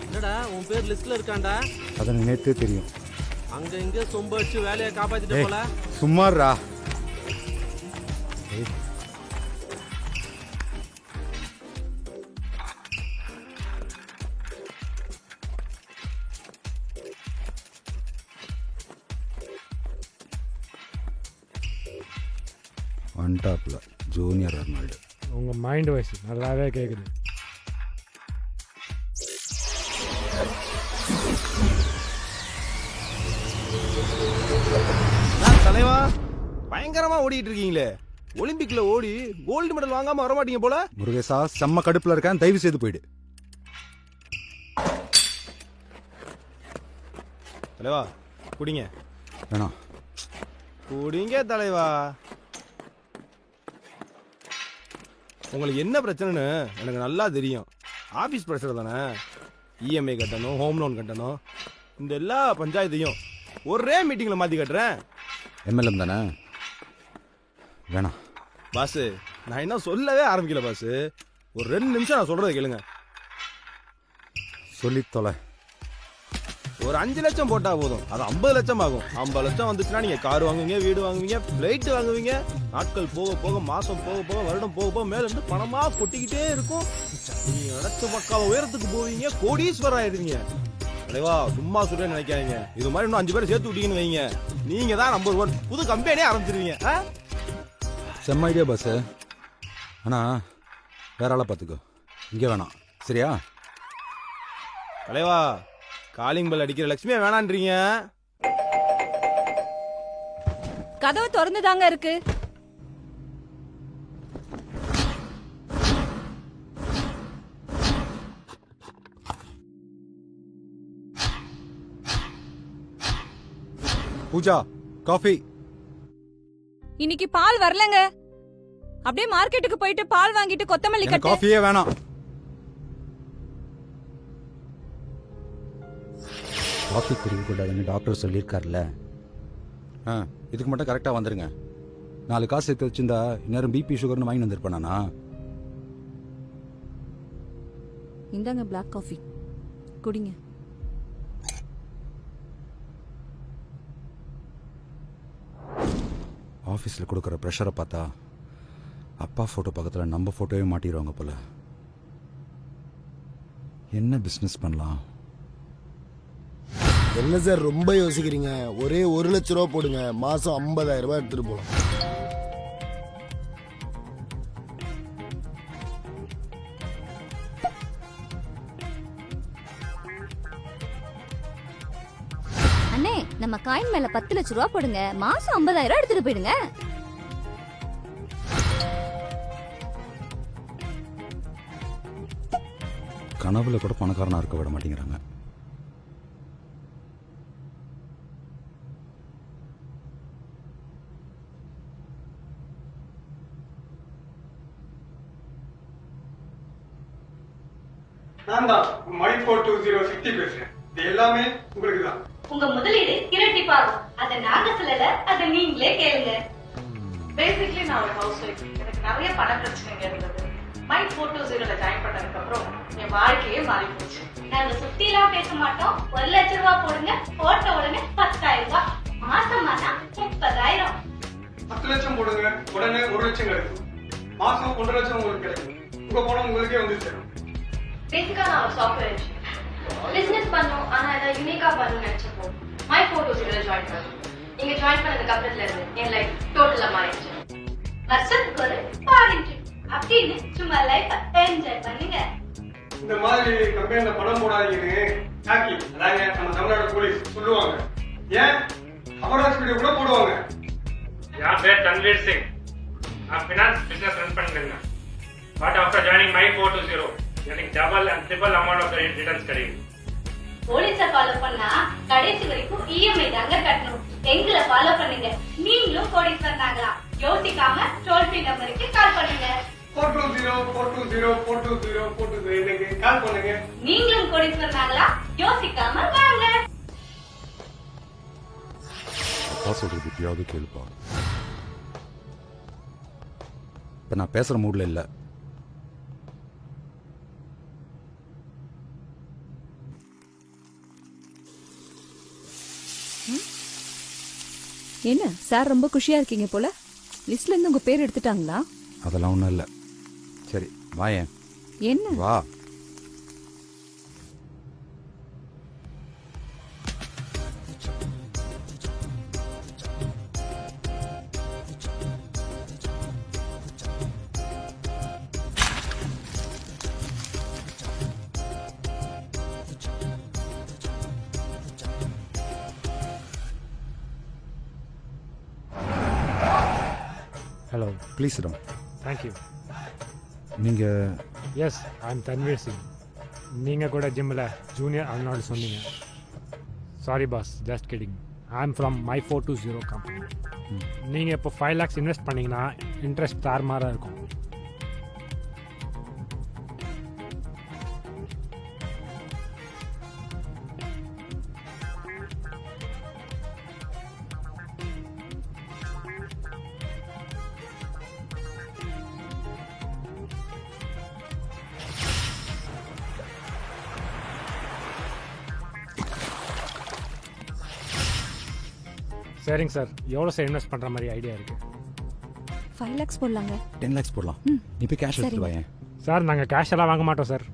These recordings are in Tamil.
என்னடா உன் பேர் லிஸ்ட்ல இருக்காண்டா? அது நேத்தே தெரியும். அங்க இங்க சொம்ப அடிச்சு வேலையை காப்பாத்திட்டு போல. சும்மாறா. ஒன்டாப்ல ஜூனியர் அர்னால்டு. உங்க மைண்ட் வாய்ஸ் நல்லாவே கேக்குது. தலைவா பயங்கரமா ஓடிட்டு இருக்கீங்களே, ஒலிம்பிக்ல ஓடி கோல்டு மெடல் வாங்காம வர மாட்டீங்க போல. முருகேசா செம்ம கடுப்புல இருக்கேன், தயவு செய்து போயிடு. தலைவா குடிங்க. வேணாம் குடிங்க தலைவா. உங்களுக்கு என்ன பிரச்சனைன்னு எனக்கு நல்லா தெரியும். ஆபீஸ் பிரஷர் தானே, இஎம்ஐ கட்டணும், ஹோம் லோன் கட்டணும், இந்த எல்லா பஞ்சாயத்தையும் ஒரே மீட்டிங்ல மாத்தி கட்டுறேன். எம்எல்எம் தானே, வேணாம். பாஸ் நான் என்ன சொல்லவே ஆரம்பிக்கல பாஸ், ஒரு 2 நிமிஷம் நான் சொல்றதை கேளுங்க. சொல்லி தொலை. ஒரு 5 லட்சம் போட்டா போதும், அது 50 லட்சம் ஆகும். 50 லட்சம் வந்துச்சுன்னா நீங்க கார் வாங்குவீங்க, வீடு வாங்குவீங்க, பிளைட் வாங்குவீங்க. நாட்கள் போக போக, மாசம் போக போக, வருடம் போக போக மேல இருந்து பணமா கொட்டிக்கிட்டே இருக்கும். நீங்க நினைச்ச பக்கால உயரத்துக்கு போவீங்க, கோடீஸ்வரர் ஆயிருவீங்க. தலைவா சும்மா சொல்ல நினைக்காதீங்க. இது மாதிரி இன்னும் 5 பேரை சேர்த்து விட்டீங்கன்னு வைங்க, நீங்க தான் நம்பர் 1. புது கம்பெனியே ஆரம்பிச்சிருவீங்க. செம்ம ஐடியா பாஸ். ஆனா வேற ஆளை பார்த்துக்கோ, இங்கே வேணாம் சரியா? தலைவா காலிங் பெல் அடிக்கிற லட்சுமியா வேணான்றீங்க. கதவு திறந்துதாங்க இருக்கு. பூஜா காஃபி. இன்னைக்கு பால் வரலங்க. அப்படியே மார்க்கெட்டுக்கு போயிட்டு பால் வாங்கிட்டு கொத்தமல்லி கட்டு. காஃபியே வேணாம். காஃபி குடிக்கக்கூடாதுன்னு டாக்டர் சொல்லியிருக்காருல்ல. இதுக்கு மட்டும் கரெக்டாக வந்துருங்க. 4 காசு சேர்த்து வச்சிருந்தா இந்நேரம் பிபி சுகர்னு வாங்கி வந்திருப்பானா? இந்தாங்க பிளாக் காஃபி குடிங்க. ஆஃபீஸில் கொடுக்குற ப்ரெஷரை பார்த்தா அப்பா ஃபோட்டோ பக்கத்தில் நம்ம ஃபோட்டோவே மாட்டிடுவாங்க போல. என்ன பிஸ்னஸ் பண்ணலாம்? என்ன சார் ரொம்ப யோசிக்கிறீங்க? ஒரே 1 லட்ச ரூபா போடுங்க, மாசம் 50,000 ரூபாய் எடுத்துட்டு போலாம். அண்ணே நம்ம காயின் மேல 10 லட்ச ரூபா போடுங்க, மாசம் 50,000 எடுத்துட்டு போயிடுங்க. கனவுல கூட பணக்காரனா இருக்க விட மாட்டேங்கிறாங்க. நான் தான் மை 420 சக்தி பேசுறேன். இது எல்லாமே உங்களுக்கு தான். உங்க முதலீடு இரட்டிப்பாகும். அதை நாங்க சொல்லல, அதை நீங்களே கேளுங்க. பேசிக்கலி நான் ஒரு ஹவுஸ் ஒய்ஃப். எனக்கு நிறைய பண பிரச்சனைங்க இருந்தது. மை 420ல ஜாயின் பண்ணதுக்கு அப்புறம் என் வாழ்க்கையே மாறி போச்சு. நாங்க சுத்திலாம் பேச மாட்டோம். 1 லட்ச ரூபா போடுங்க, போட்ட உடனே 10,000 ரூபாய், மாசம் ஆனா 30,000. 10 லட்சம் போடுங்க, உடனே 1 லட்சம் கிடைக்கும். மாசம் 1.5 லட்சம் உங்களுக்கு கிடைக்கும். உங்க பணம் உங்களுக்கே வந்து சேரும். பேசிக்கா நான் ஒரு சாஃப்ட்வேர் இன்ஜினியர். பிசினஸ் பண்ணோம், ஆனா அதை யூனிக்கா பண்ணணும்னு நினைச்சப்போ மை 420ல ஜாயின் பண்ணோம். இங்க ஜாயின் பண்ணதுக்கு அப்புறத்துல இருந்து என் லைஃப் டோட்டலா மாறிடுச்சு. வருஷத்துக்கு ஒரு ஃபாரின் ட்ரிப் அப்படின்னு சும்மா லைஃப் என்ஜாய் பண்ணுங்க. இந்த மாதிரி கம்பெனில பணம் போடாதீங்கன்னு சாக்கி, அதாவது நம்ம தமிழ்நாடு போலீஸ் சொல்லுவாங்க. ஏன் அபராஜ் வீடியோ கூட போடுவாங்க. என் பேர் தன்வீர் சிங். நான் ஃபினான்ஸ் பிசினஸ் ரன் பண்ணிருந்தேன். பட் ஆஃப்டர் ஜாயினிங் மை 420 எனக்கு double and triple amount of returns கிடைக்கும். போலீஸ ஃபாலோ பண்ணா கடைசி வரைக்கும் இஎம்ஐ தாங்க கட்டணும். எங்களை ஃபாலோ பண்ணுங்க, நீங்களும் கோடீஸ்வரன் ஆகலாம். யோசிக்காம டோல் ஃப்ரீ நம்பருக்கு கால் பண்ணுங்க. 420 கால் பண்ணுங்க. நீங்களும் கோடீஸ்வரன் ஆகலாம். யோசிக்காம வாங்க. சொல்றது எப்படியாவது கேளுப்பா. இப்போ நான் பேசுகிற மூடில் இல்லை. என்ன சார் ரொம்ப குஷியா இருக்கீங்க போல? லிஸ்ட்ல இருந்து உங்க பேர் எடுத்துட்டாங்களா? அதெல்லாம் ஒன்றும் இல்லை. சரி வாயேன். என்ன? வா. ஹலோ, ப்ளீஸ் ரம். தேங்க்யூ. நீங்கள் yes, I am Tanveer Singh. நீங்கள் கூட ஜிம்மில் ஜூனியர் அர்னால்டு சொன்னீங்க. Sorry boss, just kidding. I am from my 420 company. நீங்கள் இப்போ 5 lakhs இன்வெஸ்ட் பண்ணிங்கன்னா இன்ட்ரெஸ்ட் தாறுமாறாக இருக்கும். சரிங்க சார், எவ்வளோ சார் இன்வெஸ்ட் பண்ணுற மாதிரி ஐடியா இருக்குது? 5 lakhs போடலாங்க. 10 lakhs போடலாம். நீ போய் கேஷ் எடுத்துட்டு வாயேன். சார், நாங்கள் கேஷ் எல்லாம் வாங்க மாட்டோம் சார்.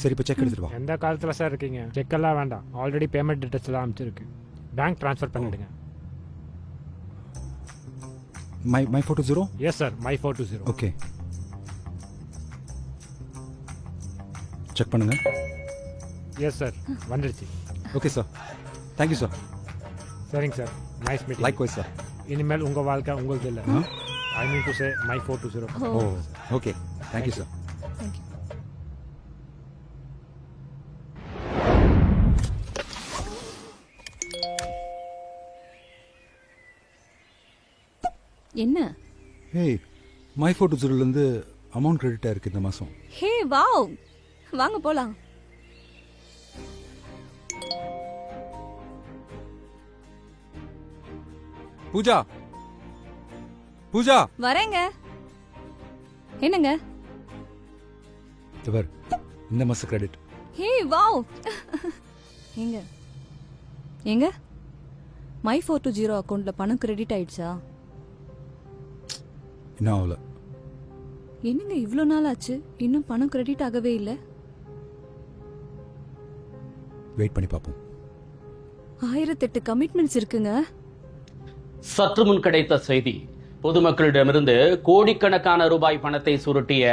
சரி இப்போ செக் எடுத்துட்டு வா. எந்த காலத்தில் சார் இருக்கீங்க? செக்கெல்லாம் வேண்டாம், ஆல்ரெடி பேமெண்ட் டீட்டெயில்ஸ் எல்லாம் அமைச்சிருக்கு. பேங்க் ட்ரான்ஸ்ஃபர் பண்ணிவிடுங்க. My 420? Yes sir, my 420. Okay, check பண்ணுங்க. எஸ் சார், வந்துடுச்சு. Okay sir, thank you sir. சரிங்க sir, nice meeting. Likewise sir. இனிமேல் உங்கள் வாழ்க்கை உங்களுக்கு இல்லை. I mean to say my 420. Oh okay, thank you sir. என்ன? ஹேய், மை 420லேருந்து அமௌண்ட் கிரெடிட் ஆயிருக்கு இந்த மாதம். ஹே வாவ், வாங்க போலாம். பூஜா, பூஜா வரேங்க. என்னங்க? இவர் இந்த மாதம் கிரெடிட். Hey wow. எங்க எங்க மை 420 அக்கௌண்ட்ல பணம் கிரெடிட் ஆயிடுச்சா? இன்னும் ஆகல. என்னங்க இவ்ளோ நாள் ஆச்சு, இன்னும் பணம் கிரெடிட் ஆகவே இல்ல? வெயிட் பண்ணி பார்ப்போம். 1008 கமிட்மெண்ட்ஸ் இருக்குங்க. சற்று முன் கிடைத்த செய்தி, பொதுமக்களிடமிருந்து கோடிக்கணக்கான ரூபாய் பணத்தை சுருட்டிய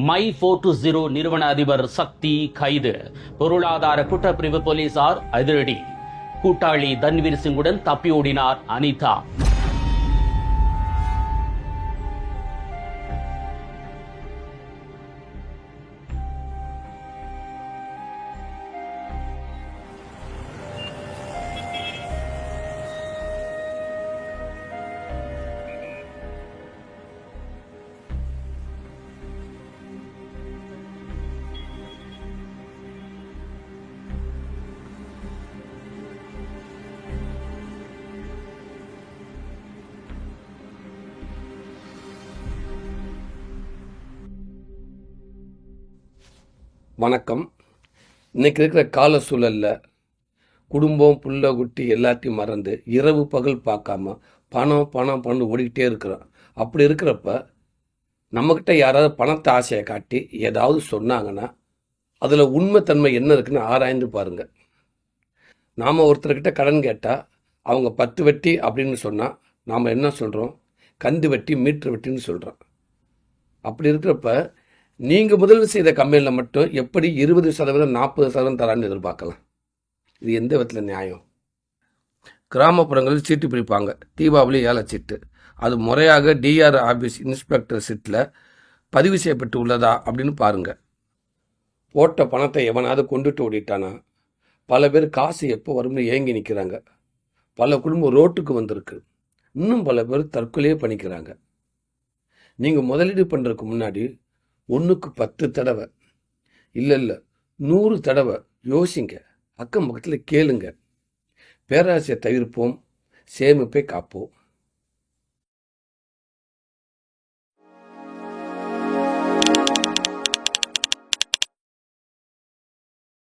மை 420 நிறுவன அதிபர் சக்தி கைது. பொருளாதார குற்றப்பிரிவு போலீசார் அதிரடி. கூட்டாளி தன்வீர் சிங்குடன் தப்பி ஓடினார் அனிதா. வணக்கம். இன்னைக்கு இருக்கிற கால சூழல்ல குடும்பம் புள்ள குட்டி எல்லாத்தையும் மறந்து இரவு பகல் பார்க்காம பணம் பணம் பண்ணு ஓடிக்கிட்டே இருக்கிறோம். அப்படி இருக்கிறப்ப நம்மக்கிட்ட யாராவது பணத்தை ஆசையை காட்டி ஏதாவது சொன்னாங்கன்னா அதில் உண்மைத்தன்மை என்ன இருக்குன்னு ஆராய்ந்து பாருங்க. நாம் ஒருத்தர்கிட்ட கடன் கேட்டால் அவங்க 10 வட்டி அப்படின்னு சொன்னால் நாம் என்ன சொல்கிறோம்? கந்து வட்டி மீட்டர் வட்டின்னு சொல்கிறோம். அப்படி இருக்கிறப்ப நீங்கள் முதலீடு செய்த கம்பெனியில் மட்டும் எப்படி 20% 40% தரான்னு எதிர்பார்க்கலாம்? இது எந்த விதத்தில் நியாயம்? கிராமப்புறங்களில் சீட்டு பிடிப்பாங்க. தீபாவளி ஏலச்சீட்டு அது முறையாக டிஆர் ஆஃபீஸ் இன்ஸ்பெக்டர் சீட்டில் பதிவு செய்யப்பட்டு உள்ளதா அப்படின்னு பாருங்கள். போட்ட பணத்தை எவனாவது கொண்டுட்டு ஓடிட்டானா பல பேர் காசு எப்போ வரும்னு ஏங்கி நிற்கிறாங்க. பல குடும்பம் ரோட்டுக்கு வந்திருக்கு. இன்னும் பல பேர் தற்கொலையே பண்ணிக்கிறாங்க. நீங்கள் முதலீடு பண்ணுறதுக்கு முன்னாடி 1க்கு 10 தடவை இல்லை 100 தடவை யோசிங்க. அக்கம் பக்கத்தில் கேளுங்க. பேராசையை தவிர்ப்போம், சேமிப்பை காப்போம்.